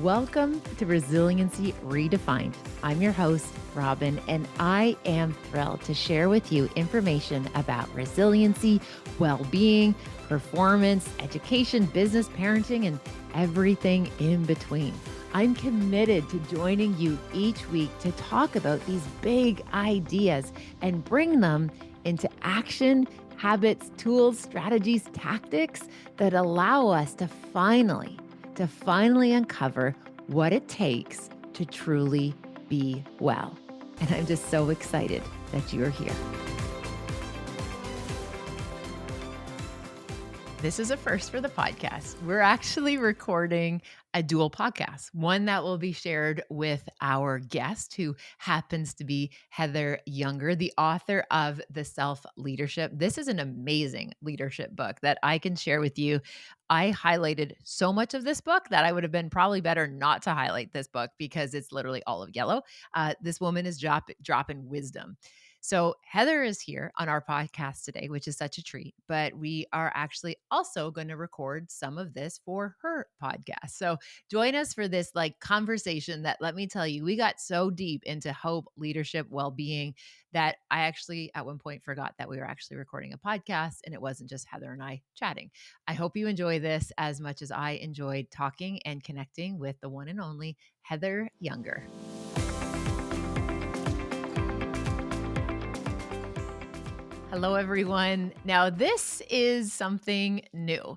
Welcome to Resiliency Redefined. I'm your host, Robyne, and I am thrilled to share with you information about resiliency, well-being, performance, education, business, parenting, and everything in between. I'm committed to joining you each week to talk about these big ideas and bring them into action, habits, tools, strategies, tactics that allow us to finally uncover what it takes to truly be well. And I'm just so excited that you're here. This is a first for the podcast. We're actually recording a dual podcast, one that will be shared with our guest, who happens to be Heather Younger, the author of The Self-Leadership. This is an amazing leadership book that I can share with you. I highlighted so much of this book that I would have been probably better not to highlight this book because it's literally all of yellow. This woman is dropping wisdom. So Heather is here on our podcast today, which is such a treat, but we are actually also going to record some of this for her podcast. So join us for this conversation that, let me tell you, we got so deep into hope, leadership, well-being that I actually at one point forgot that we were actually recording a podcast and it wasn't just Heather and I chatting. I hope you enjoy this as much as I enjoyed talking and connecting with the one and only Heather Younger. Hello, everyone. Now, this is something new.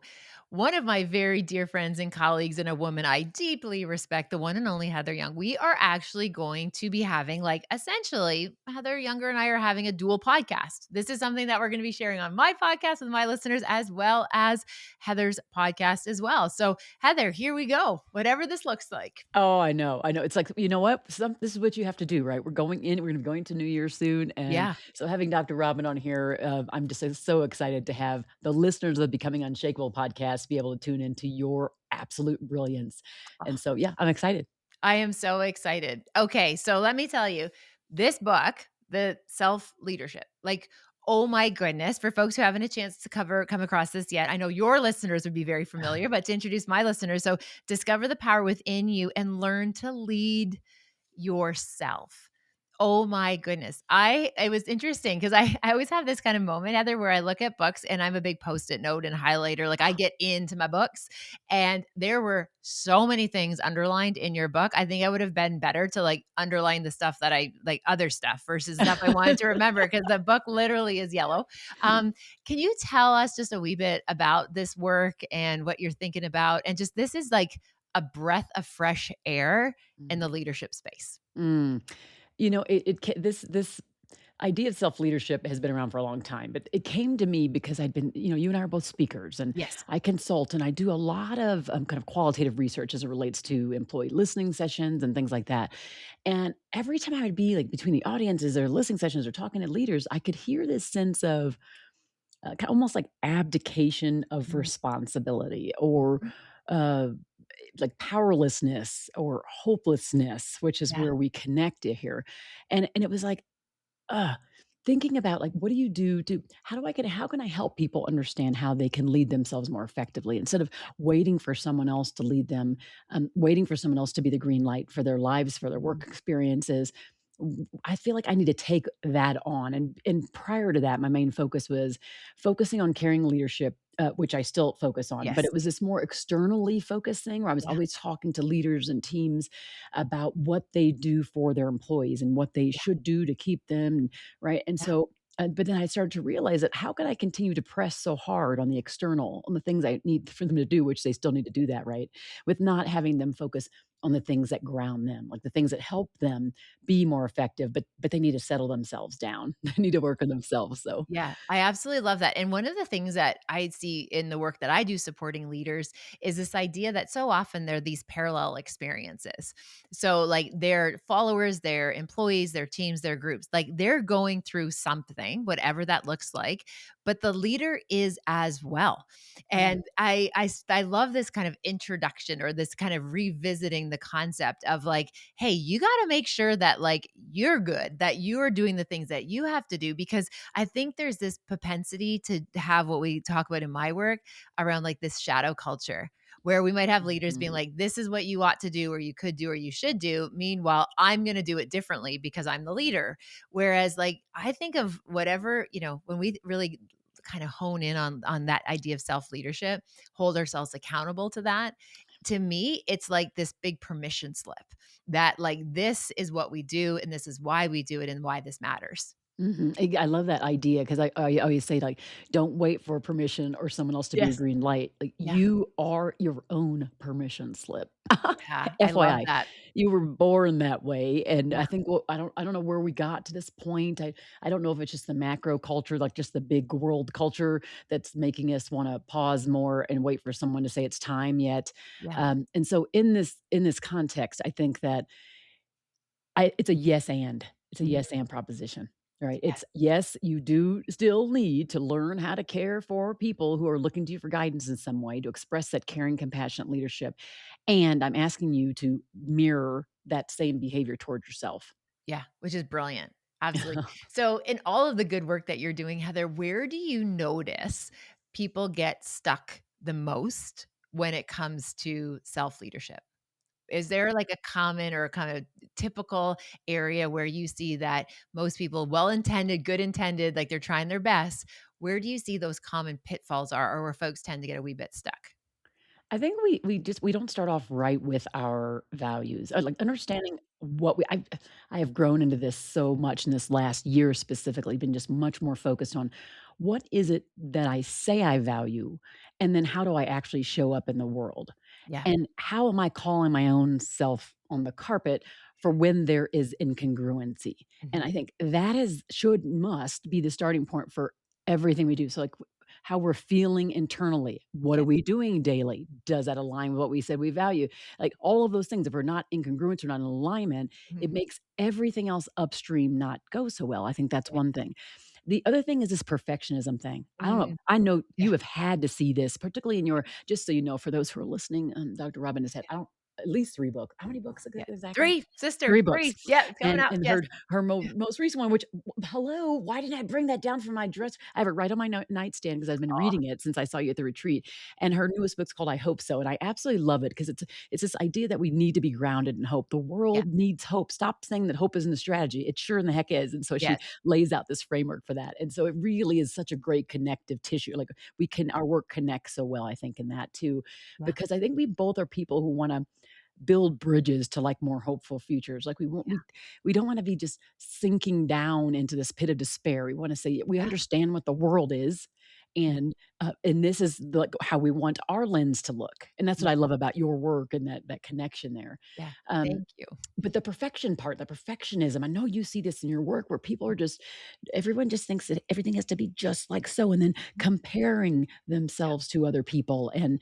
One of my very dear friends and colleagues, and a woman I deeply respect, the one and only Heather Young, we are actually going to be having, essentially, Heather Younger and I are having a dual podcast. This is something that we're going to be sharing on my podcast with my listeners, as well as Heather's podcast as well. So, Heather, here we go. Whatever this looks like. Oh, I know, I know. It's like, you know what? This is what you have to do, right? We're gonna be going to New Year soon, and Yeah. so having Dr. Robin on here, I'm just so excited to have the listeners of the Becoming Unshakable podcast be able to tune into your absolute brilliance, and so, yeah, I'm excited. I am so excited. Okay, so let me tell you, this book, The Self-Leadership, oh my goodness, for folks who haven't a chance to come across this yet, I know your listeners would be very familiar, but to introduce my listeners, so discover the power within you and learn to lead yourself. Oh my goodness. It was interesting because I always have this kind of moment, Heather, where I look at books and I'm a big post-it note and highlighter. Like, I get into my books, and there were so many things underlined in your book. I think I would have been better to underline the stuff that I like, other stuff versus stuff I wanted to remember, because the book literally is yellow. Can you tell us just a wee bit about this work and what you're thinking about? And just, this is like a breath of fresh air in the leadership space. Mm. You know, it ca this idea of self-leadership has been around for a long time, but it came to me because you and I are both speakers, and Yes. I consult, and I do a lot of, kind of qualitative research as it relates to employee listening sessions and things like that, and every time I would be, like, between the audiences or listening sessions or talking to leaders, I could hear this sense of, almost like abdication of Mm, responsibility, or, uh like powerlessness or hopelessness, which is yeah. where we connect it here. And it was like, uh, thinking about, like, what do you do to how can I help people understand how they can lead themselves more effectively instead of waiting for someone else to lead them, waiting for someone else to be the green light for their lives, for their Mm, work experiences. I feel like I need to take that on. And prior to that, my main focus was focusing on caring leadership, which I still focus on, but yes. it was this more externally focused thing where I was Yeah. always talking to leaders and teams about what they do for their employees and what they Yeah. should do to keep them, right? And Yeah. so, but then I started to realize that how can I continue to press so hard on the external, on the things I need for them to do, which they still need to do that, right? With not having them focus on the things that ground them, like the things that help them be more effective, but they need to settle themselves down. They need to work on themselves. So, Yeah, I absolutely love that. And one of the things that I see in the work that I do supporting leaders is this idea that so often there are these parallel experiences. So, like, their followers, their employees, their teams, their groups, like, they're going through something, whatever that looks like, but the leader is as well. mm, And I love this kind of introduction, or this kind of revisiting the concept of, like, hey, you got to make sure that, like, you're good, that you are doing the things that you have to do, because I think there's this propensity to have what we talk about in my work around, like, this shadow culture, where we might have leaders being Mhm. like, this is what you ought to do, or you could do, or you should do. Meanwhile, I'm going to do it differently because I'm the leader. Whereas, like, I think of whatever, when we really kind of hone in on that idea of self leadership, hold ourselves accountable to that. To me, it's like this big permission slip that, like, this is what we do, and this is why we do it, and why this matters. Mhm. I love that idea because I always say, like, "Don't wait for permission or someone else to be a Yes. green light." Like, Yeah. you are your own permission slip. Yeah. I love FYI. that. You were born that way, and Yeah. I think well, I don't know where we got to this point. I don't know if it's just the macro culture, like, just the big world culture that's making us wanna pause more and wait for someone to say it's time yet. Yeah. And so in this context, I think that it's a yes and. It's a Mhm. yes and proposition, right? Yes. It's yes, you do still need to learn how to care for people who are looking to you for guidance in some way, to express that caring, compassionate leadership. And I'm asking you to mirror that same behavior towards yourself. Yeah, which is brilliant. Absolutely. So, in all of the good work that you're doing, Heather, where do you notice people get stuck the most when it comes to self leadership? Is there like a common or a kind of typical area where you see that most people, well intended, good intended, like they're trying their best? Where do you see those common pitfalls are, or where folks tend to get a wee bit stuck? I think we don't start off right with our values, like, understanding what I have grown into this so much in this last year specifically, been just much more focused on what is it that I say I value, and then how do I actually show up in the world? Yeah. And how am I calling my own self on the carpet for when there is incongruency? And Mhm. I think that is must be the starting point for everything we do. So, like, how we're feeling internally. What are Yes. we doing daily? Does that align with what we said we value? Like, all of those things, if we're not incongruent or not in alignment, Mhm. it makes everything else upstream not go so well. I think that's Yeah. one thing. The other thing is this perfectionism thing. I don't know. Mm. I know Yeah. you have had to see this, particularly in your, just so you know, for those who are listening, Dr. Robyne has had, I don't, at least 3 books. How many books Yeah. exactly? 3, sister, 3 3. books. Yeah, it's coming out. And Yes. her most recent one, which hello, why didn't I bring that down from my dress? I have it right on my nightstand because I've been Aw, reading it since I saw you at the retreat. And her newest book's called I Hope So. And I absolutely love it because it's this idea that we need to be grounded in hope. The yeah. world needs hope. Stop saying that hope isn't a strategy. It sure in the heck is. And so she Yes. lays out this framework for that. And so it really is such a great connective tissue. Like, our work connects so well, I think, in that too. Yeah. Because I think we both are people who want to build bridges to, like, more hopeful futures. Like, we don't wanna be just sinking down into this pit of despair. We wanna say we Yeah. understand what the world is, Mhm. and this is, like, how we want our lens to look, and that's what I Mhm. love about your work and that connection there. Yeah. Um, Thank you. but the perfection part, the perfectionism, I know you see this in your work where people are just everyone just thinks that everything has to be just like so, and then Mhm. comparing Yeah. themselves to other people. And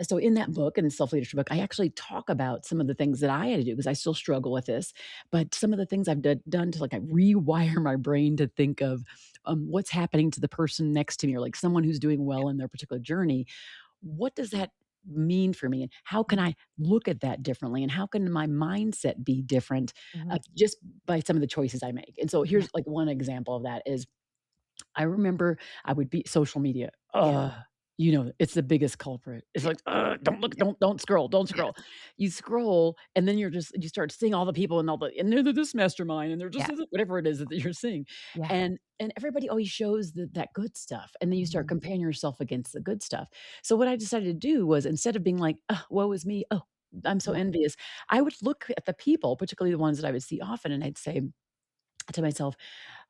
so in that book, in the self-leadership book, I actually talk about some of the things that I had to do because I still struggle with this. But some of the things I've done to, like, I rewire my brain to think of what's happening to the person next to me, or like someone who's doing well in their particular journey. What does that mean for me? And how can Mhm. I look at that differently? And how can my mindset be different Mhm. just by some of the choices I make? And so Yeah. here's like one example of that is I remember I would be social media. Yeah. It's the biggest culprit. It's Yeah. like, don't look, Yeah. don't scroll, don't Yes. scroll. You scroll, and then you start seeing all the people and they're this mastermind, and they're just Yeah. whatever it is that you're seeing, Yeah. and everybody always shows that good stuff, and then you start Mhm. comparing yourself against the good stuff. So what I decided to do was, instead of being like, oh, woe is me, oh, I'm so Yeah. envious, I would look at the people, particularly the ones that I would see often, and I'd say to myself,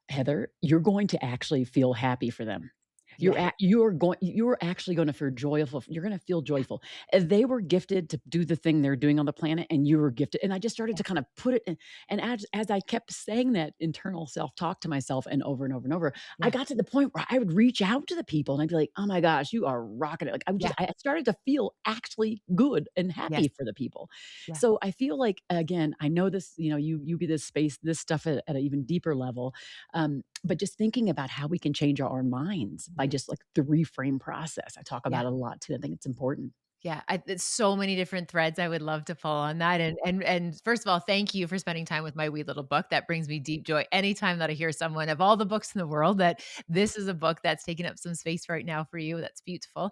Heather, you're going to actually feel happy for them. Yeah. You're actually gonna feel joyful. You're gonna feel joyful. As they were gifted to do the thing they're doing on the planet, and you were gifted. And I just started Yeah. to kind of put it in, and as I kept saying that internal self-talk to myself and over and over, I Yeah. got to the point where I would reach out to the people and I'd be like, "Oh my gosh, you are rocking it." Like, Yeah. I started to feel actually good and Yes. happy for the people. Yeah. So I feel like, again, I know this, you be this space, this stuff at an even deeper level. But just thinking about how we can change our own minds by Mhm. just, like, the reframe process. I talk Yeah. about it a lot too. I think it's important. Yeah, it's so many different threads I would love to pull on that, and first of all, thank you for spending time with my wee little book. That brings me deep joy anytime that I hear someone of all the books in the world that this is a book that's taking up some space right now for you. That's beautiful.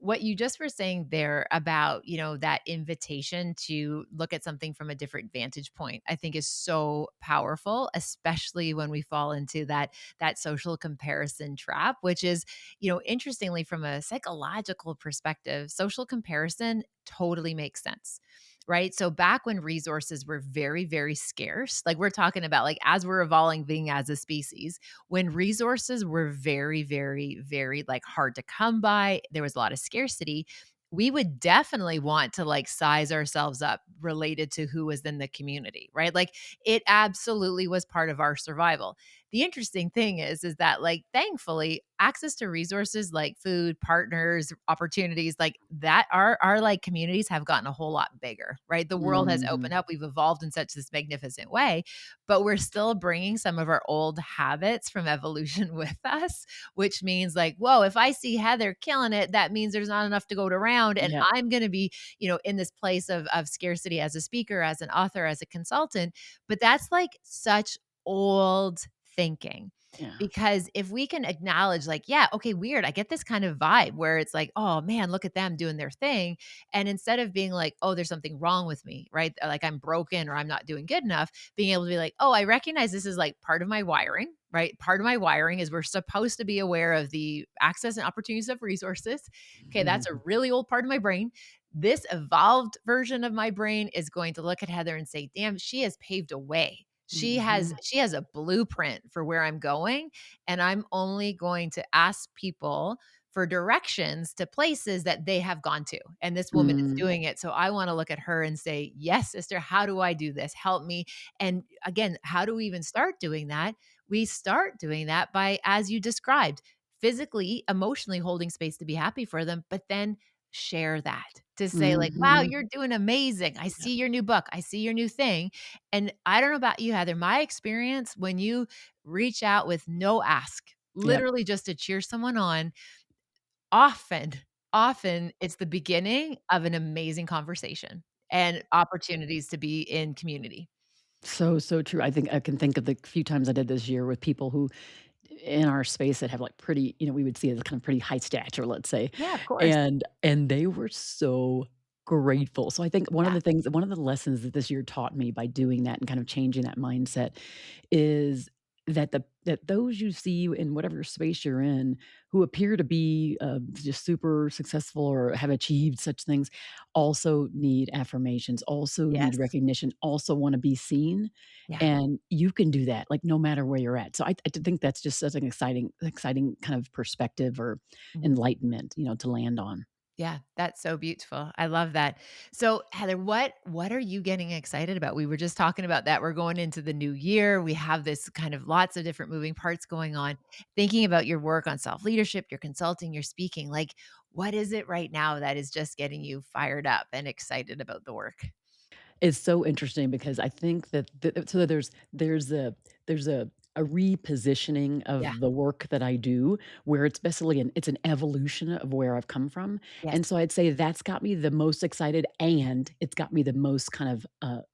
what you just were saying there about, that invitation to look at something from a different vantage point, I think is so powerful, especially when we fall into that social comparison trap, which is, interestingly from a psychological perspective, social comparison totally makes sense. Right. So back when resources were very, very scarce, like we're talking about, like as we're evolving as a species, when resources were very, very, very like hard to come by, there was a lot of scarcity. We would definitely want to like size ourselves up related to who was in the community, right? Like it absolutely was part of our survival. The interesting thing is that like thankfully access to resources like food, partners, opportunities like that our like communities have gotten a whole lot bigger, right? The world has Mhm. opened up. We've evolved in such this magnificent way, but we're still bringing some of our old habits from evolution with us, which means like, whoa, if I see Heather killing it, that means there's not enough to go around. And Yep, I'm going to be, in this place of scarcity as a speaker, as an author, as a consultant. But that's like such old thinking. yeah. Because if we can acknowledge, like, yeah, okay, weird. I get this kind of vibe where it's like, oh man, look at them doing their thing. And instead of being like, oh, there's something wrong with me, right? Like I'm broken or I'm not doing good enough, being able to be like, oh, I recognize this is like part of my wiring, right? Part of my wiring is we're supposed to be aware of the access and opportunities of resources. Okay, that's a Mhm. really old part of my brain. This evolved version of my brain is going to look at Heather and say, damn, she has paved a way. Mhm. She has a blueprint for where I'm going, and I'm only going to ask people for directions to places that they have gone to. And this woman is Mm. doing it. So I want to look at her and say, yes, sister, how do I do this? Help me. And again, how do we even start doing that? We start doing that by, as you described, physically, emotionally holding space to be happy for them, but then share that to say, like, wow, Mhm. you're doing amazing. I Yep, see your new book. I see your new thing. And I don't know about you, Heather. My experience when you reach out with no ask, yep. literally just to cheer someone on, often, often it's the beginning of an amazing conversation and opportunities to be in community. So, so true. I think I can think of the few times I did this year with people who in our space that have like pretty, we would see as kind of pretty high stature, let's say. Yeah, of course. And they were so grateful. So I think Yeah. one of the lessons that this year taught me by doing that and kind of changing that mindset is that those you see in whatever space you're in who appear to be just super successful or have achieved such things also need affirmations, also need Yes. recognition, also want to be seen, Yeah. and you can do that, like, no matter where you're at. So I think that's just such an exciting kind of perspective or Mhm. enlightenment, to land on. Yeah, that's so beautiful. I love that. So, Heather, what are you getting excited about? We were just talking about that. We're going into the new year. We have this kind of lots of different moving parts going on. Thinking about your work on self-leadership, your consulting, your speaking, like what is it right now that is just getting you fired up and excited about the work? It's so interesting because I think that so there's a repositioning Yeah. of the work that I do where it's basically it's an evolution of where I've come from, Yes. and so I'd say that's got me the most excited, and it's got me the most kind of,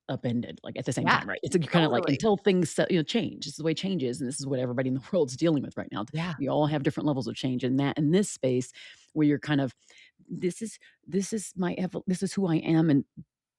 upended, like, at the same Yeah. time, right? It's like you're kinda like Totally. until things change. This is the way change is, and this is what everybody in the world's dealing with right now. Yeah. We all have different levels of change, and that in this space where you're kind of, "This is this is who I am, and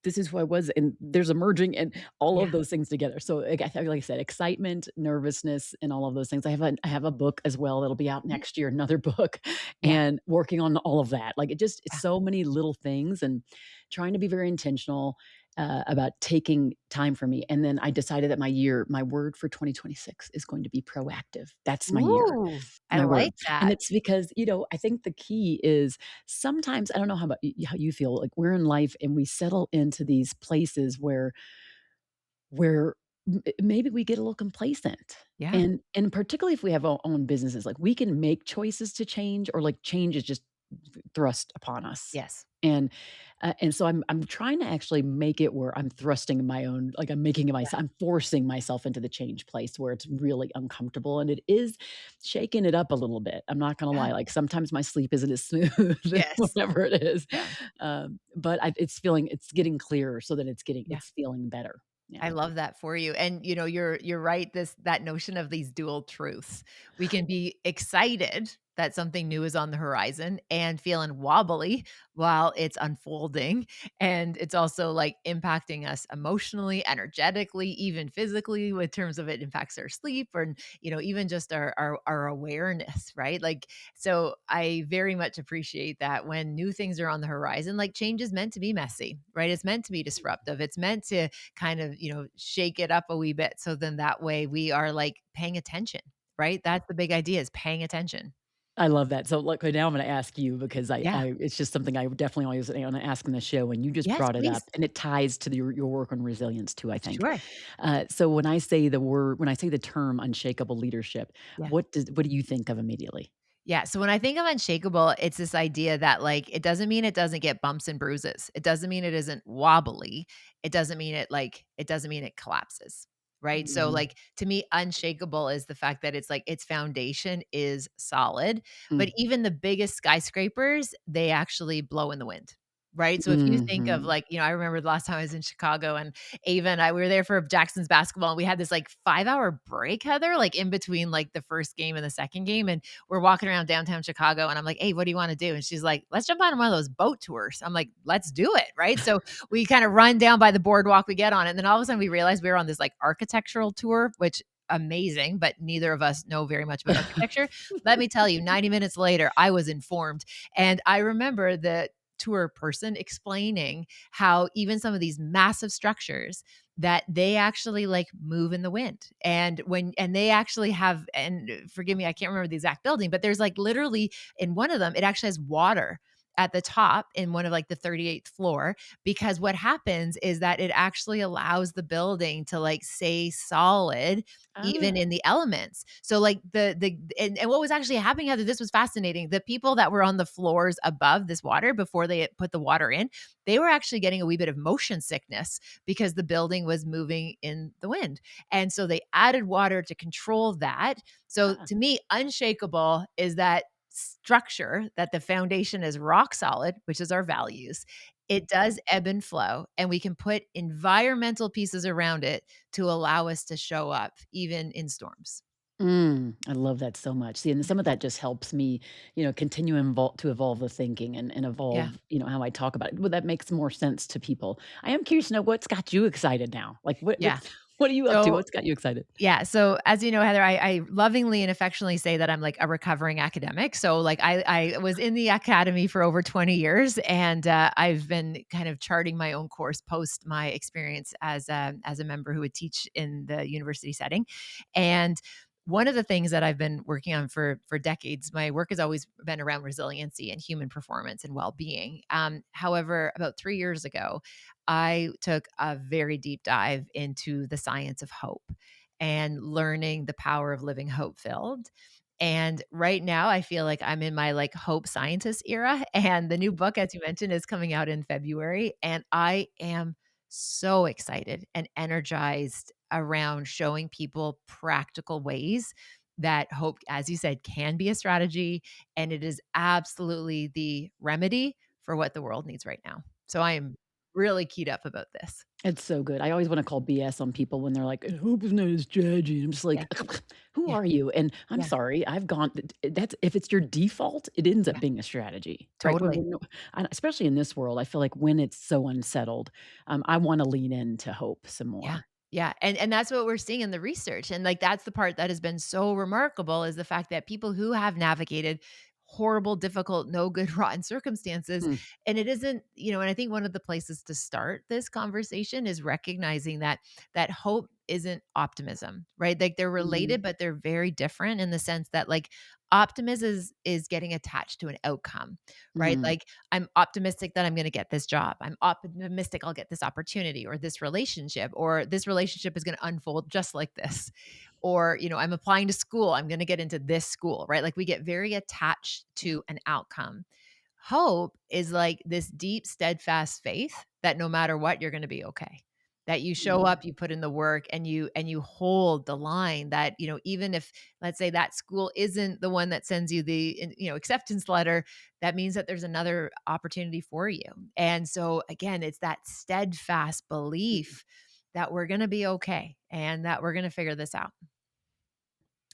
this is who I was, and there's emerging and all Yeah. of those things together." So, like I said, excitement, nervousness, and all of those things. I have a book as well that'll be out Mhm. next year, another book, Yeah. and working on all of that. Like, it's Yeah. so many little things and trying to be very intentional, about taking time for me. And then I decided that my word for 2026 is going to be proactive. That's my year, Ooh, I my like word. And that. it's because, I think the key is sometimes I don't know how you feel, like, we're in life and we settle into these places where maybe we get a little complacent. Yeah. And particularly if we have our own businesses, like, we can make choices to change, or like change is just thrust upon us. Yes. And and so I'm trying to actually make it where I'm thrusting my own, like, I'm making it Yeah. myself, I'm forcing myself into the change place where it's really uncomfortable, and it is shaking it up a little bit. I'm not gonna Yeah. lie, like, sometimes my sleep isn't as smooth as Yes. whatever it is. Yeah. But it's getting clearer so that Yeah. it's feeling better. Yeah. I love that for you. And you're right, that notion of these dual truths. We can be excited that something new is on the horizon and feeling wobbly while it's unfolding. And it's also like impacting us emotionally, energetically, even physically, with terms of it impacts our sleep or, even just our awareness, right? Like, so I very much appreciate that when new things are on the horizon, like change is meant to be messy, right? It's meant to be disruptive. It's meant to kind of, shake it up a wee bit. So then that way we are like paying attention, right? That's the big idea, is paying attention. I love that. So, look, now I'm gonna ask you because Yeah. I it's just something I definitely always wanna ask in the show, and you just Yes, brought it please. up, and it ties to your work on resilience too, I think. Sure. So when I say the term unshakable leadership, Yeah. what do you think of immediately? Yeah, so when I think of unshakable, it's this idea that, like, it doesn't mean it doesn't get bumps and bruises. It doesn't mean it isn't wobbly. It doesn't mean it collapses, right? So, Mhm. like, to me, unshakable is the fact that it's like its foundation is solid, but Mm. even the biggest skyscrapers, they actually blow in the wind, right? So if you think of, Mhm. like, I remember the last time I was in Chicago, and Ava and I, we were there for Jackson's basketball, and we had this, like, 5-hour break, Heather, like, in between, like, the first game and the second game, and we're walking around downtown Chicago, and I'm like, "Hey, what do you wanna do?" And she's like, "Let's jump on one of those boat tours." I'm like, "Let's do it," right? So we kinda run down by the boardwalk, we get on it, and then all of a sudden we realized we were on this, like, architectural tour, which amazing, but neither of us know very much about architecture. Let me tell you, 90 minutes later, I was informed, and I remember the tour person explaining how even some of these massive structures, that they actually, like, move in the wind. And they actually have, and forgive me, I can't remember the exact building, but there's, like, literally in one of them, it actually has water at the top in one of, like, the 38th floor, because what happens is that it actually allows the building to, like, stay solid even Ah. in the elements. So, like, and what was actually happening, Heather, this was fascinating. The people that were on the floors above this water before they had put the water in, they were actually getting a wee bit of motion sickness because the building was moving in the wind. And so they added water to control that. So Ah. to me, unshakable is that structure, that the foundation is rock solid, which is our values. It does ebb and flow, and we can put environmental pieces around it to allow us to show up even in storms. I love that so much. See, and some of that just helps me, continue to evolve the thinking and Yeah. evolve, how I talk about it. Well, that makes more sense to people. I am curious to know what's got you excited now. Like, Yeah. what are you up to? So What's got you excited? Yeah, so as you know, Heather, I lovingly and affectionately say that I'm like a recovering academic. So like I was in the academy for over 20 years, and I've been kind of charting my own course post my experience as a member who would teach in the university setting. And one of the things that I've been working on for decades, my work has always been around resiliency and human performance and well-being. However, about 3 years ago, I took a very deep dive into the science of hope and learning the power of living hope filled. And right now, I feel like I'm in my like hope scientist era. And the new book, as you mentioned, is coming out in February. And I am so excited and energized around showing people practical ways that hope, as you said, can be a strategy. And it is absolutely the remedy for what the world needs right now. So I am really keyed up about this. It's so good. I always wanna call BS on people when they're like, "Hope is not a strategy." I'm just Yeah. like, "Who Yeah. are you?" And I'm Yeah. sorry, I've gone that's if it's your default, it ends up Yeah. being a strategy, right? Totally. And especially in this world, I feel like when it's so unsettled, I wanna lean into hope some Yeah. more. Yeah, and that's what we're seeing in the research, and, like, that's the part that has been so remarkable, is the fact that people who have navigated horrible, difficult, no good, rotten circumstances, Mm, and it isn't, and I think one of the places to start this conversation is recognizing that hope isn't optimism, right? Like, they're mhm, related, but they're very different in the sense that, like, optimism is getting attached to an outcome, right? mhm, Like, I'm optimistic that I'm gonna get this job. I'm optimistic I'll get this opportunity or this relationship is gonna unfold just like this. Or, I'm applying to school. I'm gonna get into this school, right? Like we get very attached yeah, to an outcome. Hope is like this deep, steadfast faith that no matter what, you're gonna be okay. That you show mhm, up, you put in the work, and you hold the line that, even if, let's say, that school isn't the one that sends you the, acceptance letter, that means that there's another opportunity for you. And so again, it's that steadfast mhm. belief that we're gonna be okay and that we're gonna figure this out.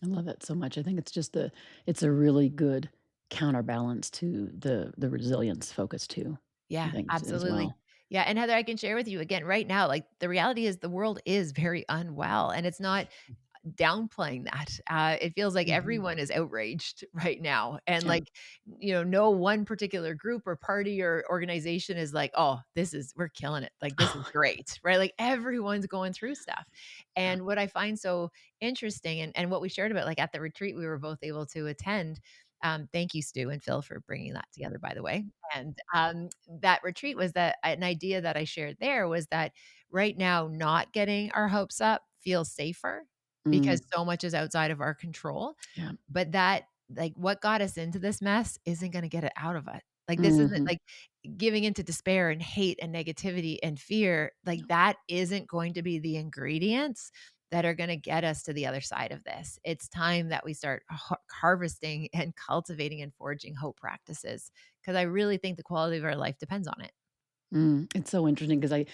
I love that so much. I think it's a really good counterbalance to the resilience focus too, I Yeah, think, as absolutely. well. Yeah, and Heather, I can share with you again right now, like, the reality is the world is very unwell, and it's not downplaying that. It feels like Mhm. everyone is outraged right now. And Yeah. like, no one particular group or party or organization is like, oh, we're killing it. Like, this is great, right? Like, everyone's going through stuff. Yeah. And what I find so interesting and what we shared about, like at the retreat we were both able to attend. Thank you, Stu and Phil, for bringing that together, by the way. And that retreat was that an idea that I shared there was that right now, not getting our hopes up feels safer because Mm. so much is outside of our control, Yeah. but that like, what got us into this mess isn't gonna get it out of it. Like, this isn't Mhm. like giving into despair and hate and negativity and fear, like, that isn't going to be the ingredients that are gonna get us to the other side of this. It's time that we start harvesting and cultivating and forging hope practices because I really think the quality of our life depends on it. It's so interesting because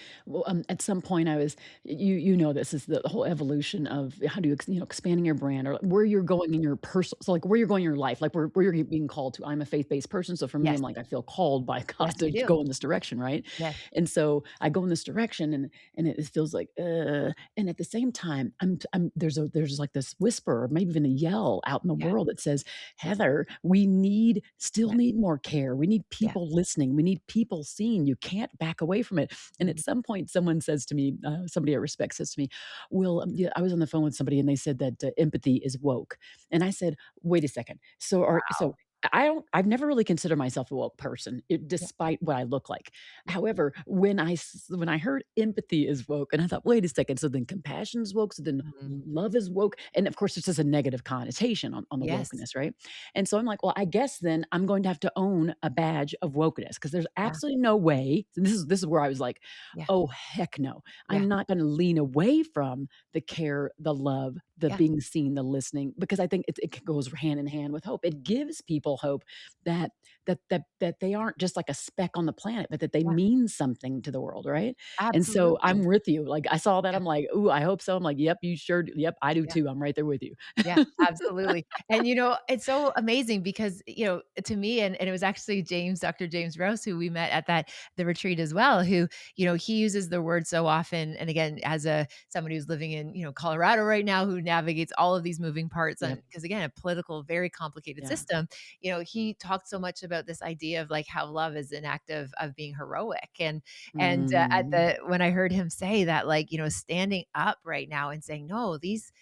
at some point I was you know this is the whole evolution of how do you expanding your brand or where you're going in your personal so like where you're going in your life like where you're being called to. I'm a faith-based person, so for me I'm Yes. like I feel called by God Yes, to you do. go in this direction, right? Yes. And so I go in this direction and it feels like and at the same time I'm there's like this whisper or maybe even a yell out in the Yeah. world that says, Heather, we still Yeah. need more care. We need Yeah. people listening. We need people seeing. You can't back away from it. And at Mhm. some point, someone says to me, somebody I respect says to me, well, yeah, I was on the phone with somebody and they said that empathy is woke. And I said, wait a second. So I've never really considered myself a woke person, Yeah. despite what I look like. Yeah. However, when I heard empathy is woke, and I thought, wait a second, so then compassion is woke, so then Mhm. love is woke, and of course, it's just a negative connotation on the Yes. wokeness, right? And so I'm like, well, I guess then I'm going to have to own a badge of wokeness because there's Yeah. absolutely no way. And this is where I was like, Yeah. oh heck no, Yeah. I'm not going to lean away from the care, the love, the Yeah. being seen, the listening, because I think it goes hand in hand with hope. It gives people hope that that they aren't just like a speck on the planet, but that they Yeah. mean something to the world, right? And so Absolutely. I'm with you. Like I saw that, Yeah. I'm like, ooh, I hope so. I'm like, yep, you sure do. Yep, I do Yeah. too. I'm right there with you. Yeah, absolutely. And, it's so amazing because, to me, and it was actually Dr. James Rouse, who we met at the retreat as well, who, he uses the word so often. And again, as somebody who's living in, Colorado right now, who navigates all of these moving parts Yep. and because again, a political, very complicated Yeah. system, he talked so much about this idea of like how love is an act of being heroic. And at Mhm. when I heard him say that, like, standing up right now and saying, no, these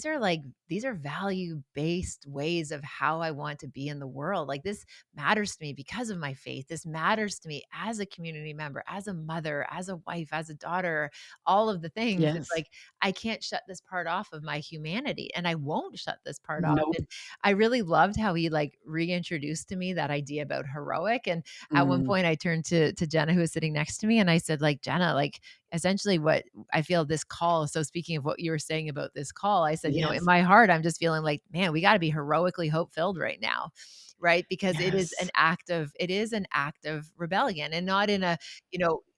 are value-based ways of how I want to be in the world. Like, this matters to me because of my faith. This matters to me as a community member, as a mother, as a wife, as a daughter, all of the things. It's Yes. like I can't shut this part off of my humanity and I won't shut this part off. Nope. And I really loved how he like reintroduced to me that idea about heroic. And at one Mm. point I turned to Jenna, who was sitting next to me, and I said, like, Jenna, like essentially what I feel this call. So speaking of what you were saying about this call, I said, in Yes. my heart, I'm just feeling like, man, we got to be heroically hope filled right now. Right. Because Yes. it is an act of rebellion and not in a,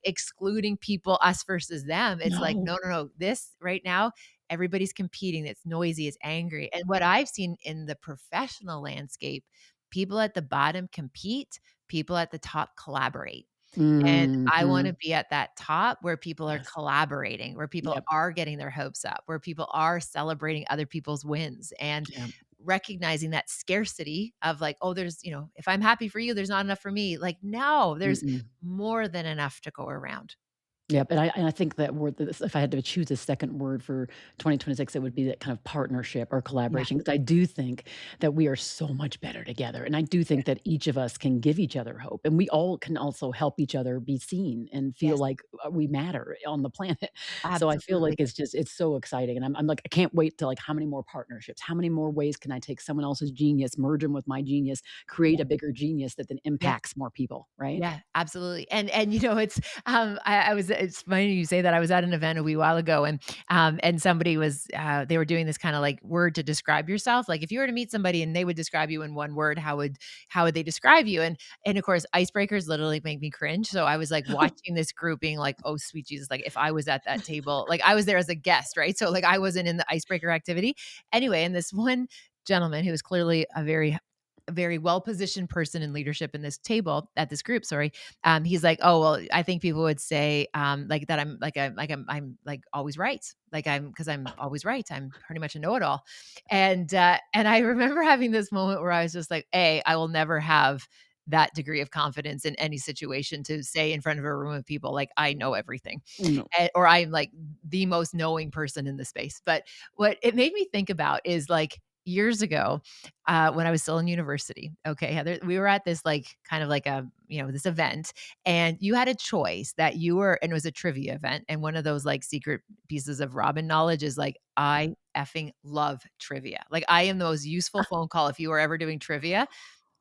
excluding people, us versus them. It's like, No. no, no, no. This right now, everybody's competing. It's noisy, it's angry. And what I've seen in the professional landscape, people at the bottom compete, people at the top collaborate. And I wanna Mhm. be at that top where people are Yes. collaborating, where people Yep. are getting their hopes up, where people are celebrating other people's wins and Yep. recognizing that scarcity of like, "Oh, there's if I'm happy for you, there's not enough for me." Like, no, there's Mm-mm. more than enough to go around. Yep, and I think that word that if I had to choose a second word for 2026, it would be that kind of partnership or Yeah, collaboration. Because I do think that we are so much better together, and I do yeah, think that each of us can give each other hope, and we all can also help each other be seen and feel yes, like, we matter on the planet. So I feel like absolutely. it's so exciting, and I'm like, I can't wait to, like, how many more partnerships? How many more ways can I take someone else's genius, merge them with my genius, create Yeah, a bigger genius that then yeah. impacts more people, right? Yeah, absolutely. And it's, I was it's funny you say that. I was at an event a wee while ago, and somebody was, they were doing this kind of like word to describe yourself. Like if you were to meet somebody and they would describe you in one word, how would they describe you? And of course, icebreakers literally make me cringe. So I was like watching this group being like, oh sweet Jesus, like if I was at that table, like I was there as a guest, right? So like I wasn't in the icebreaker activity. Anyway, and this one gentleman who was clearly a very well-positioned person in leadership in this table at this group, sorry. He's like, "Oh, well, I think people would say, like that I'm like always right. Like because I'm always right. I'm pretty much a know-it-all." And I remember having this moment where I was just like, I will never have that degree of confidence in any situation to say in front of a room of people, like, I know everything, No. or I'm like the most knowing person in the space. But what it made me think about is like years ago, when I was still in university. Okay, Heather, we were at this like kind of like a this event, and you had a choice that you were, and it was a trivia event. And one of those like secret pieces of Robyne knowledge is like I effing love trivia. Like I am the most useful phone call if you were ever doing trivia.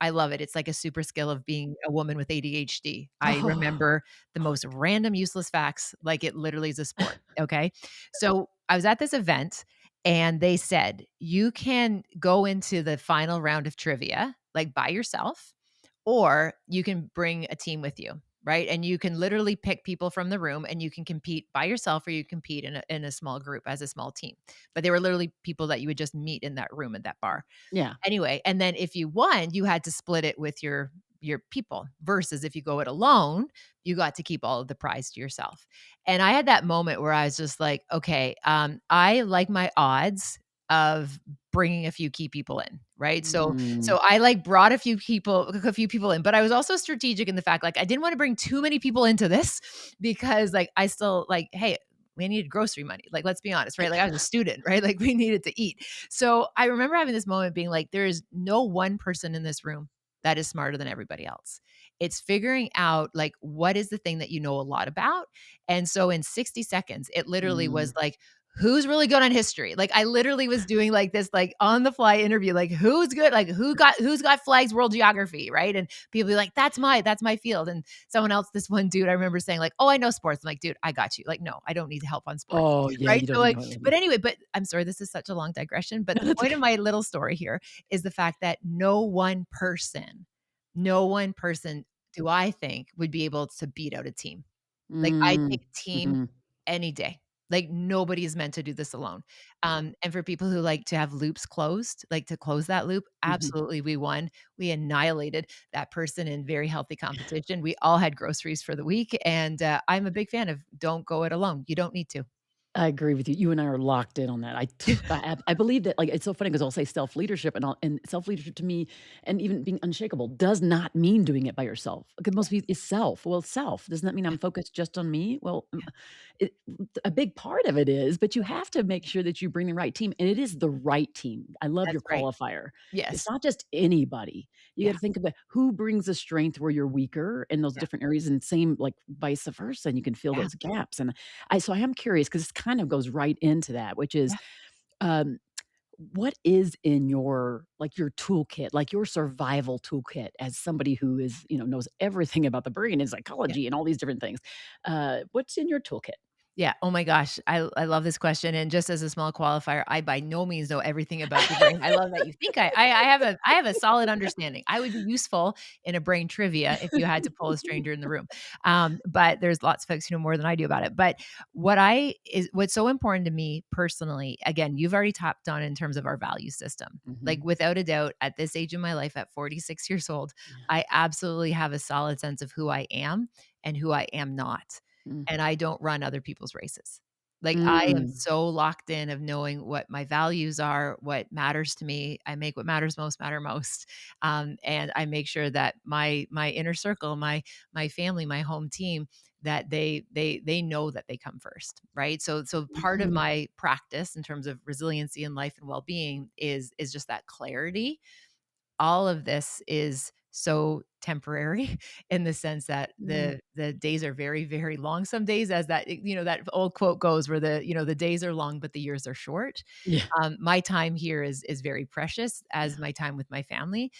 I love it. It's like a super skill of being a woman with ADHD. I Oh, remember the most random useless facts, like it literally is a sport, okay? So, I was at this event and they said, "You can go into the final round of trivia, like, by yourself, or you can bring a team with you." Right? And you can literally pick people from the room and you can compete by yourself or you compete in a small group as a small team. But they were literally people that you would just meet in that room at that bar. yeah. Anyway, and then if you won, you had to split it with your people versus if you go it alone, you got to keep all of the prize to yourself. And I had that moment where I was just like, okay, I like my odds of bringing a few key people in, right? So Mm. I like brought a few people in, but I was also strategic in the fact like I didn't want to bring too many people into this because like I still like, hey, we needed grocery money. Like, let's be honest, right? Like I was a student, right? Like we needed to eat. So I remember having this moment being like, there is no one person in this room that is smarter than everybody else. It's figuring out like what is the thing that you know a lot about. And so in 60 seconds, it literally was Mm. like, who's really good on history? Like I literally was doing like this like on the fly interview, like who's good, like who's got flags world geography, right? And people be like, that's my field. And someone else, this one dude, I remember saying like, oh, I know sports. I'm like, dude, I got you. Like, no, I don't need help on sports. Oh, yeah, Right. you don't So need like, to know but anything. anyway, but I'm sorry, this is such a long digression. But No, the that's point of okay. my little story here is the fact that no one person do I think would be able to beat out a team. Like, I Mm. take a team Mhm. any day. Like, nobody is meant to do this alone. And for people who like to have loops closed, like to close that loop, Mhm. absolutely, we won. We annihilated that person in very healthy competition. We all had groceries for the week, and, I'm a big fan of don't go it alone. You don't need to. I agree with you. You and I are locked in on that. I believe that, like, it's so funny because 'cause I'll say self-leadership and self-leadership to me and even being unshakable does not mean doing it by yourself. Because most people is self. Well, self, doesn't that mean Yeah, I'm focused just on me? Well, yeah, it a big part of it is, but you have to make sure that you bring the right team, and it is the right team. I love your that's right. qualifier. It's Yes. not just anybody. You Yeah, gotta think about who brings a strength where you're weaker in those yeah, different areas, and same, like, vice versa, and you can fill yeah, those gaps, and I am curious because this kind of goes right into that, which is, yeah, um, what is in your like, your toolkit, like, your survival toolkit as somebody who is, knows everything about the brain and yeah. psychology and all these different things. What's in your toolkit? Yeah. Oh my gosh. I love this question. And just as a small qualifier, I by no means know everything about the brain. I love that you think I have a solid understanding. I would be useful in a brain trivia if you had to pull a stranger in the room. But there's lots of folks who know more than I do about it. But what's so important to me personally, again, you've already tapped on in terms of our value system. Like Mhm. without a doubt, at this age of my life, at 46 years old, Yeah. I absolutely have a solid sense of who I am and who I am not, Mm. and I don't run other people's races. Like, I am Mm. so locked in of knowing what my values are, what matters to me. I make what matters most matter most, and I make sure that my inner circle, my family, my home team, that they know that they come first, right? So part of Mhm. my practice in terms of resiliency in life and well-being is just that clarity. All of this is so temporary in the sense that Mm. the days are very, very long some days as that, that old quote goes where the days are long, but the years are short. Yeah. My time here is very precious as Yeah. my time with my family.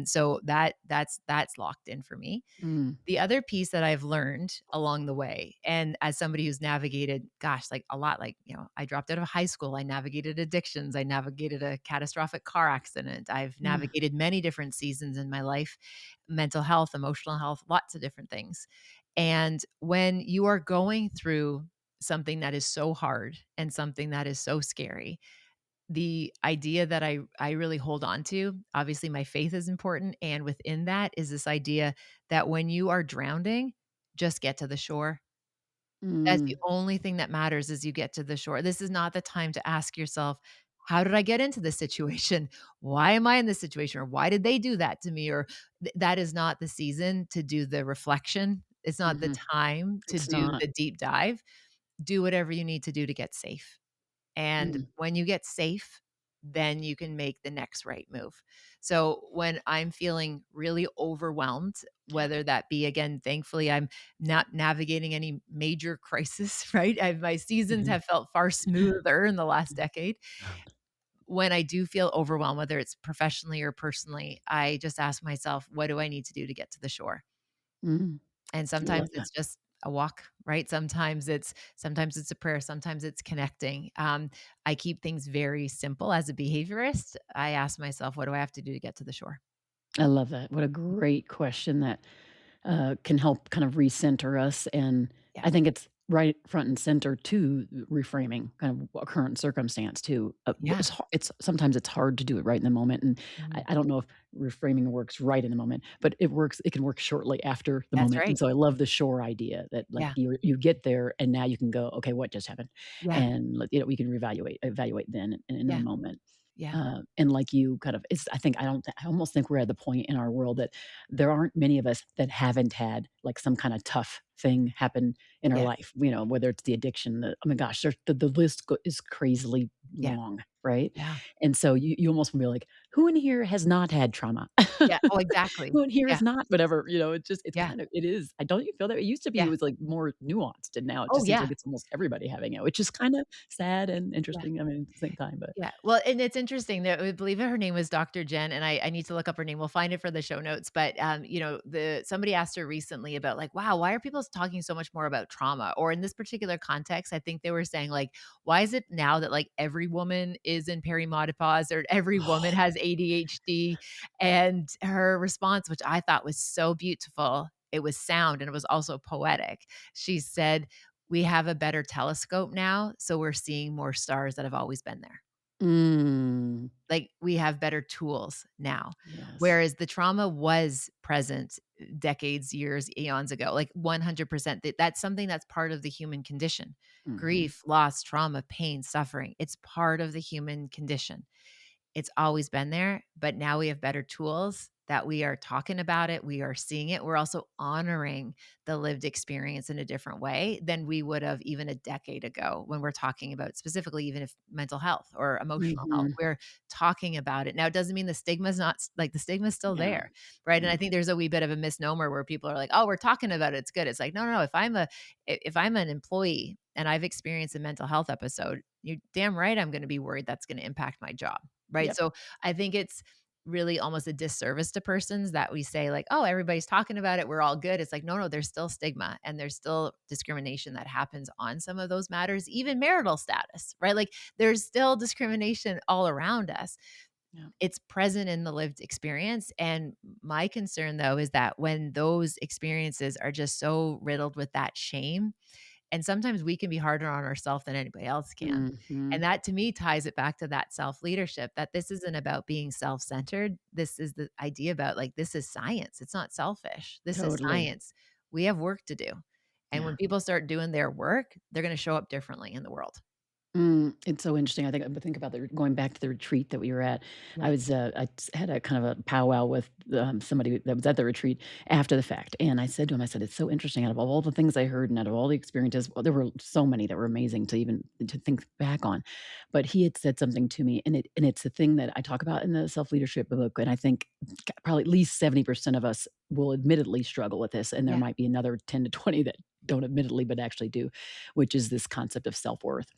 So that's locked in for me. Mm. The other piece that I've learned along the way, and as somebody who's navigated, gosh, like a lot, like, I dropped out of high school, I navigated addictions, I navigated a catastrophic car accident, I've Yeah. navigated many different seasons in my life, mental health, emotional health, lots of different things. And when you are going through something that is so hard and something that is so scary, the idea that I really hold on to, obviously my faith is important, and within that is this idea that when you are drowning, just get to the shore. That's the Mm. only thing that matters is you get to the shore. This is not the time to ask yourself, "How did I get into this situation? Why am I in this situation?" Or "Why did they do that to me?" Or that is not the season to do the reflection. It's not the Mhm. time to It's do not. the deep dive. Do whatever you need to do to get safe. And Mm. when you get safe, then you can make the next right move. So when I'm feeling really overwhelmed, Yeah. whether that be, again, thankfully, I'm not navigating any major crisis, right? My seasons Mhm. have felt far smoother in the last decade. When I do feel overwhelmed, whether it's professionally or personally, I just ask myself, what do I need to do to get to the shore? Mm. And I sometimes love that. it's just a walk, right? Sometimes it's a prayer, sometimes it's connecting. I keep things very simple as a behaviorist. I ask myself, what do I have to do to get to the shore? I love that. What a great question that can help kind of recenter us. And Yeah. I think it's right front and center to reframing kind of a current circumstance too. Yeah. It's sometimes it's hard to do it right in the moment, and Mhm. I don't know if reframing works right in the moment, but it works. It can work shortly after the That's moment, and right. so I love the shore idea that like Yeah. you get there and now you can go, okay, what just happened, Yeah. and we can evaluate then and in the Yeah. moment. Yeah. And like you kind of it's I don't I almost think we're at the point in our world that there aren't many of us that haven't had, like, some kinda tough thing happen in our Yes. life, whether it's the addiction, oh my gosh, the list go is crazily Yeah. long, right? Yeah. And so you almost wanna be like, "Who in here has not had trauma? Yeah. Oh, exactly. Who in here Yeah. is not" whatever, it's Yeah. kind of it is. I don't you feel that? It used to be it Yeah. was, like, more nuanced, and now it Oh, just seems like yeah. it's almost everybody having it, which is kinda sad and Yeah. interesting, I mean, at the same time, but Yeah. Well, and it's interesting that I believe her name was Dr. Jen, and I need to look up her name. We'll find it for the show notes. But the somebody asked her recently about like, wow, why are people talking so much more about trauma? Or in this particular context, I think they were saying like, why is it now that like every woman is in perimenopause or every woman has ADHD? And her response, which I thought was so beautiful, it was sound and it was also poetic. She said, we have a better telescope now, so we're seeing more stars that have always been there. Mm, Like, we have better tools now, yes. whereas the trauma was present decades, years, eons ago, like 100%. That's something that's part of the human condition. Mhm. Grief, loss, trauma, pain, suffering, it's part of the human condition. It's always been there, but now we have better tools that we are talking about it, we are seeing it. We're also honoring the lived experience in a different way than we would have even a decade ago when we're talking about specifically even if mental health or emotional health. Mhm. We're talking about it. Now it doesn't mean the stigma's not like the stigma's still Yeah. there, right? And Yeah. I think there's a wee bit of a misnomer where people are like, "Oh, we're talking about it. It's good." It's like, "No, no, no. If I'm an employee and I've experienced a mental health episode, you're damn right I'm going to be worried that's going to impact my job." Right? Yep. So I think it's really almost a disservice to persons that we say like, "Oh, everybody's talking about it. We're all good." It's like, no, no, there's still stigma and there's still discrimination that happens on some of those matters, even marital status, right? Like there's still discrimination all around us. Yeah. It's present in the lived experience. And my concern though is that when those experiences are just so riddled with that shame, and sometimes we can be harder on ourselves than anybody else can. Mhm. And that to me ties it back to that self-leadership, that this isn't about being self-centered. This is the idea about like, this is science. It's not selfish. This is Totally. science. We have work to do. And when Yeah. people start doing their work, they're going to show up differently in the world. It's so interesting. I think about the going back to the retreat that we were at. Yeah. Had a kind of a powwow with, somebody that was at the retreat after the fact, and I said to him, I said, "It's so interesting, out of all the things I heard and out of all the experiences," well, there were so many that were amazing to even to think back on, but he had said something to me, and it's the thing that I talk about in the self-leadership book, and I think probably at least 70% of us will admittedly struggle with this, and there Yeah. might be another 10 to 20 that don't admittedly, but actually do, which is this concept of self-worth.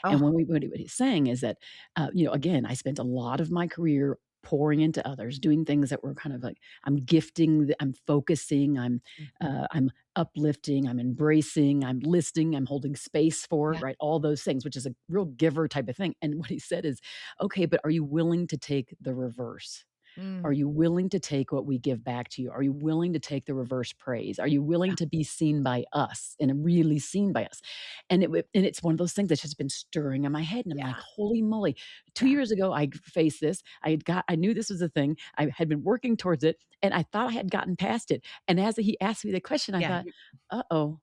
And Oh, what he's saying is that, again, I spent a lot of my career pouring into others, doing things that were kind of like I'm gifting, I'm focusing, mhm. I'm uplifting, I'm embracing, I'm listening, I'm holding space for, Yeah. right? All those things, which is a real giver type of thing. And what he said is, okay, but are you willing to take the reverse? Are Mm. you willing to take what we give back to you? Are you willing to take the reverse praise? Are you willing Yeah. to be seen by us and really seen by us? And it's one of those things that's just been stirring in my head, and I'm like, Yeah. "Holy moly." 2 Yeah. years ago, I faced this. I knew this was a thing. I had been working towards it, and I thought I had gotten past it. And as he asked me the question, I Yeah. thought, "Uh-oh,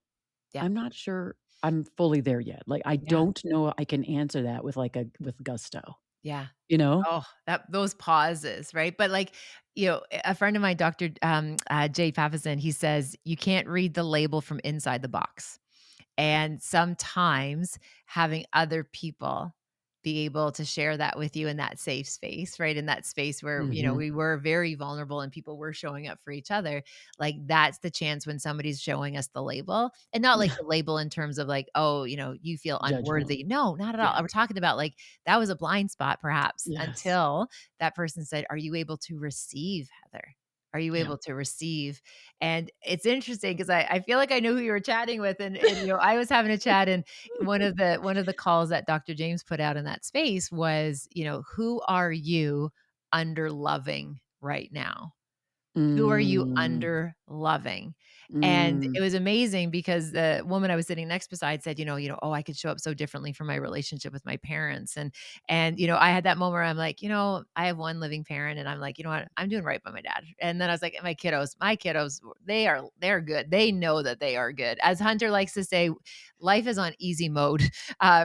Yeah. I'm not sure I'm fully there yet." Like, I Yeah. don't know I can answer that with, with gusto, Yeah. you know? Oh, that those pauses, right? But, like, a friend of mine, Doctor, Jay Papasan, he says, "You can't read the label from inside the box." And sometimes having other people be able to share that with you in that safe space, right? In that space where, Mhm. we were very vulnerable and people were showing up for each other. Like that's the chance when somebody's showing us the label and not like the label in terms of like, oh, you feel Judgment. unworthy. No, not at all. Yeah. We're talking about like that was a blind spot perhaps Yes. until that person said, are you able to receive, Heather? Are you Yeah. able to receive? And it's interesting because I feel like I know who you were chatting with, and I was having a chat, and one of the calls that Dr. James put out in that space was, who are you under loving right now? Who are you Mm. under loving? And Mm. it was amazing because the woman I was sitting next beside said, "Oh, I could show up so differently for my relationship with my parents." And I had that moment where I'm like, I have one living parent and I'm like, you know what? I'm doing right by my dad. And then I was like, my kiddos, they're good. They know that they are good. As Hunter likes to say, life is on easy mode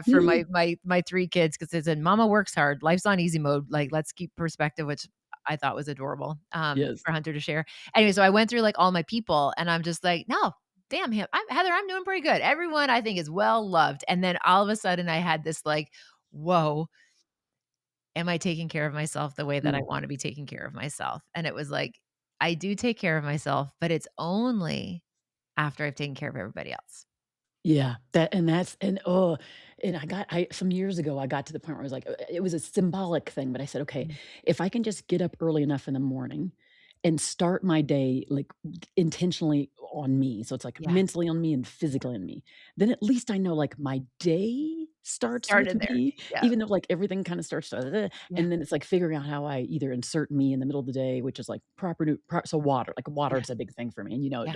for my three kids because they said, Mama works hard. Life's on easy mode. Like, let's keep perspective, which I thought was adorable, Yes. for Hunter to share. Anyway, so I went through, like, all my people, and I'm just like, "No, damn him. Heather, I'm doing pretty good. Everyone I think is well loved." And then all of a sudden I had this like, "Whoa, am I taking care of myself the way that I Mm. wanna be taking care of myself?" And it was like, I do take care of myself, but it's only after I've taken care of everybody else. Yeah, and I some years ago, I got to the point where I was like, it was a symbolic thing, but I said, "Okay, Mm, if I can just get up early enough in the morning and start my day, like, intentionally on me," so it's, like, yeah, mentally on me and yeah. physically on me, then at least I know, like, my day starts with Started there. me, Yeah, even though, like, everything kinda starts to yeah, and then it's, like, figuring out how I either insert me in the middle of the day, which is, like, proper nu pro so water, like, water yeah, is a big thing for me, and, yeah,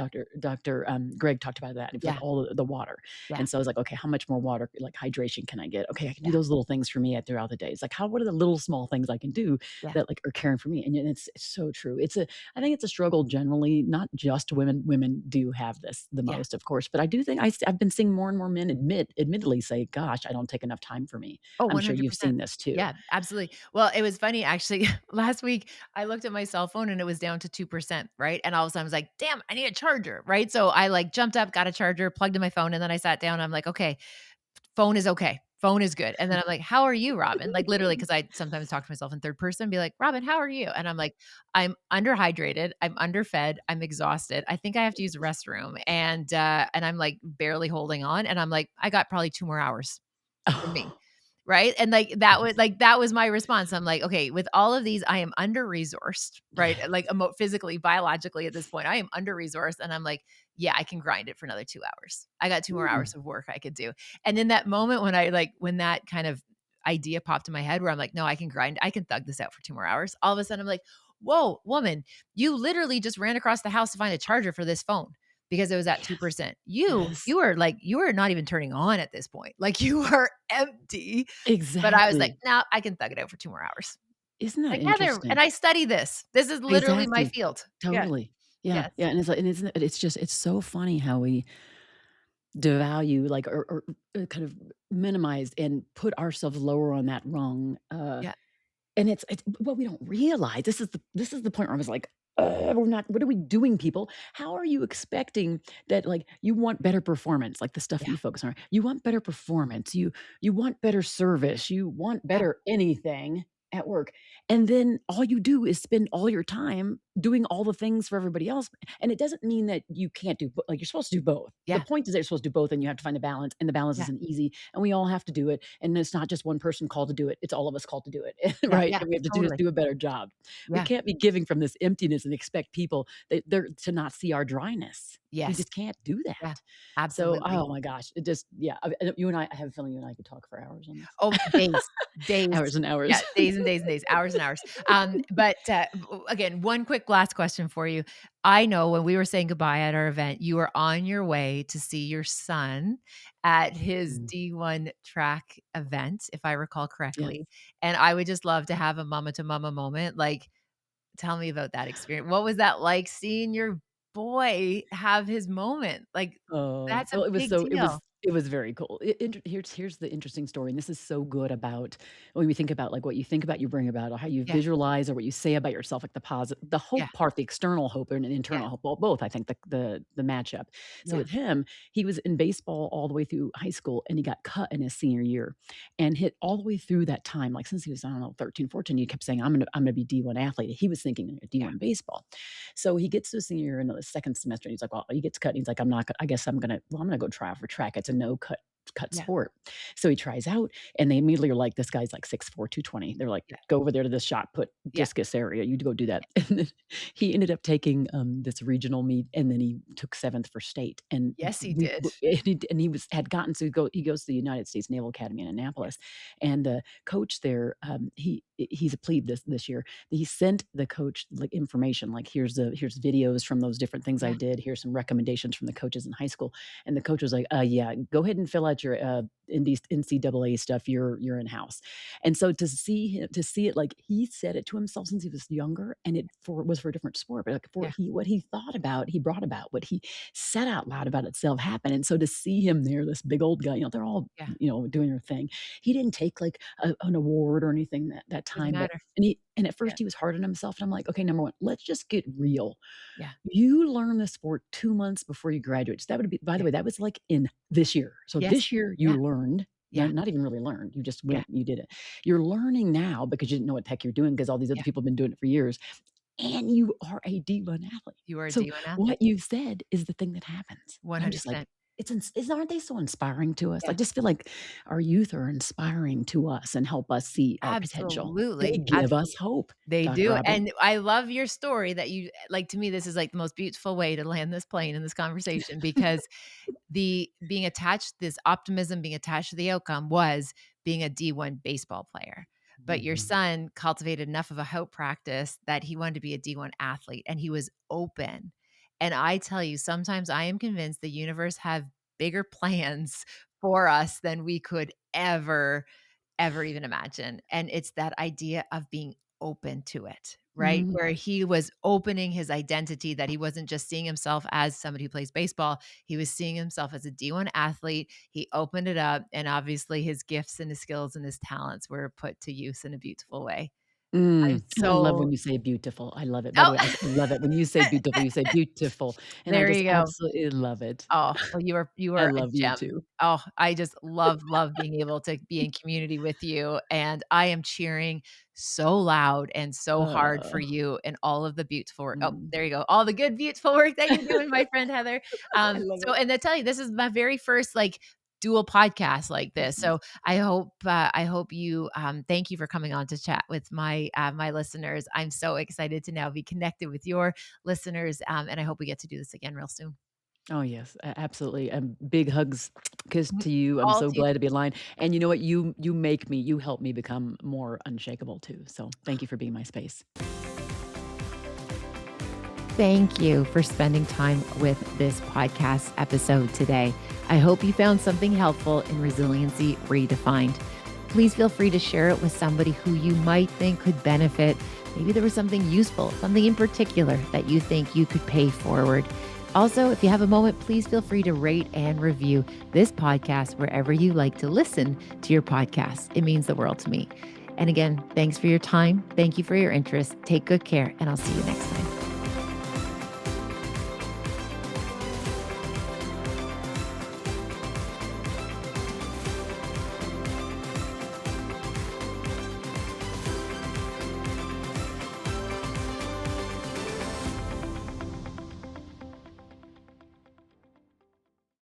Greg talked about that with, like, yeah, all the water. yeah, And so I was like, "Okay, how much more water, like, hydration can I get? Okay, I can do yeah, those little things for me, throughout the day." It's like, what are the little small things I can do yeah, that, like, are caring for me? And yet it's so true. I think it's a struggle generally, not just women. Women do have this the yeah. most, of course, but I do think I've been seeing more and more men admittedly say, "Gosh, I don't take enough time for me." Oh, I'm sure you've 100%. seen this too. Yeah, absolutely. Well, it was funny actually, last week, I looked at my cell phone and it was down to 2%, right? And all of a sudden I was like, "Damn, I need a charger," right? So I, like, jumped up, got a charger, plugged in my phone, and then I sat down, I'm like, "Okay, phone is okay. Phone is good." And then I'm like, "How are you, Robin?" Like, literally, because I sometimes talk to myself in third person, be like, "Robin, how are you?" And I'm like, "I'm underhydrated, I'm underfed, I'm exhausted. I think I have to use the restroom." And I'm, like, barely holding on, and I'm like, "I got probably 2 more hours for me." Oh, Right? And, yes. that was my response. I'm like, "Okay, with all of these, I am under-resourced," right? Like, physically, biologically at this point, I am under-resourced, and I'm like, "Yeah, I can grind it for another 2 hours. I got 2 more Mm. hours of work I could do." And in that moment when that kind of idea popped in my head where I'm like, "No, I can grind, I can thug this out for 2 more hours." All of a sudden, I'm like, "Whoa, woman, you literally just ran across the house to find a charger for this phone because it was at Yes. 2%. You Yes. you are like you are not even turning on at this point. Like, you are empty." But I was like, Exactly. "No, I can thug it out for 2 more hours." Isn't that Like, "Heather," and interesting? I study this. This is literally my Exactly. field. Yeah. Totally. Yeah, Yes. yeah, and it's like and it's just it's so funny how we devalue, like, or kind of minimize and put ourselves lower on that rung, Yeah. and it's what we don't realize. This is the point where I was like, we're not what are we doing, people? How are you expecting that, like, you want better performance, like the stuff Yeah. you focus on. You want better performance, you want better service, you want Yeah. better anything at work, and then all you do is spend all your time doing all the things for everybody else, and it doesn't mean that you can't do bo like, you're supposed to do both. The Yeah. point is that you're supposed to do both, and you have to find a balance, and the balance Yeah. isn't easy, and we all have to do it, and it's not just one person called to do it, it's all of us called to do it, Yeah. right? Yeah. And we have to Totally. do a better job. We Yeah. can't be giving from this emptiness and expect people that they're to not see our dryness. We Yes. just can't do Yeah. that. So, Absolutely. oh my gosh, it just yeah, you and I have a feeling you and I could talk for hours on this. Oh, days, days. Hours and Yeah, hours. days and days and days, hours and hours. But, again, one quick last question for you. I know when we were saying goodbye at our event, you were on your way to see your son at his Mm, D1 track event, if I recall yes. correctly, and I would just love to have a mama to mama moment. Like, tell me about that experience. What was that like seeing your boy have his moment? Like, Oh, that's a well, big deal. it was very cool. Here's the interesting story, and this is so good about when we think about, like, what you think about, you bring about, or how you Yeah, visualize, or what you say about yourself, like the yeah, hope part, the external hope and an yeah, internal hope, well, both, I think, the matchup. So yeah, with him, he was in baseball all the way through high school, and he got cut in his senior year, and hit all the way through that time, like, since he was, I don't know, 13, 14, he kept saying, I'm gonna be D1 athlete." He was thinking yeah, D1 baseball. So he gets to his senior year in the second semester, and he's like, "Well," he gets cut, and he's like, I guess I'm gonna go try out for track. It's a no cut yeah, sport." So he tries out, and they immediately are like, "This guy's like 6'4", 220." They're like, yeah, "Go over there to this shot put yeah. discus area. You go do that." And then he ended up taking, this regional meet, and then he took 7th for state. And Yes, he we did. w and he was had gotten so he goes to the United States Naval Academy in Annapolis, Yes. and the coach there, he's a plebe this year. He sent the coach, like, information, like, here's videos from those different things I Yeah, did, here's some recommendations from the coaches in high school, and the coach was like, yeah, go ahead and fill out your, NCAA stuff, you're in-house." And so to see it, like, he said it to himself since he was younger, and it was for a different sport, but, like, for yeah, what he thought about, he brought about, what he said out loud about itself happened, and so to see him there, this big old guy, they're all, yeah. doing their thing. He didn't take, like, an award or anything that Doesn't time, but matter. and at Yeah, first he was hard on himself, and I'm like, "Okay, number 1, let's just get real. yeah, You learn the sport 2 months before you graduate." So that would be by the yeah. way, that was, like, in this year. So Yes. this year you Yeah, learned, no, yeah, not even really learned, you just yeah, went and you did it. You're learning now because you didn't know what the heck you're doing because all these other yeah. people have been doing it for years, and you are a D1 athlete. You are a So D1 athlete. what you said is the thing that happens. And I'm just like, 100%. aren't they so inspiring to us? I Yeah, just feel like our youth are inspiring to us and help us see our potential. They absolutely. give us hope, They Dr. do, Robyne. and I love your story that you like, to me, this is, like, the most beautiful way to land this plane in this conversation because the being attached this optimism being attached to the outcome was being a D1 baseball player. But your Mhm. son cultivated enough of a hope practice that he wanted to be a D1 athlete, and he was open. And I tell you, sometimes I am convinced the universe have bigger plans for us than we could ever even imagine. And it's that idea of being open to it, right? Mhm. Where he was opening his identity, that he wasn't just seeing himself as somebody who plays baseball, he was seeing himself as a D1 athlete. He opened it up, and obviously his gifts and his skills and his talents were put to use in a beautiful way. I'm I love so when you say beautiful. I love it. By the Oh, way, I love it when you say beautiful, you say beautiful, and I there just you go. absolutely love it. Oh, well, you I are a love you gem. too. Oh, I just love being able to be in community with you, and I am cheering so loud and so hard for Uh, you and all of the beautiful work. Oh, mm. there you go. All the good, beautiful work that you're doing, my friend Heather. I love So it. and I tell you, this is my very first, like, dual podcast like this. Mhm. So I hope you, thank you for coming on to chat with my listeners. I'm so excited to now be connected with your listeners, and I hope we get to do this again real soon. Oh, yes, absolutely, and big hugs, kiss Mhm. to you. I'm All so to glad to be aligned, and you know what? You help me become more unshakable too, so thank you for being my space. Thank you for spending time with this podcast episode today. I hope you found something helpful in Resiliency Redefined. Please feel free to share it with somebody who you might think could benefit. Maybe there was something useful, something in particular that you think you could pay forward. Also, if you have a moment, please feel free to rate and review this podcast wherever you like to listen to your podcast. It means the world to me. And again, thanks for your time. Thank you for your interest. Take good care, and I'll see you next time.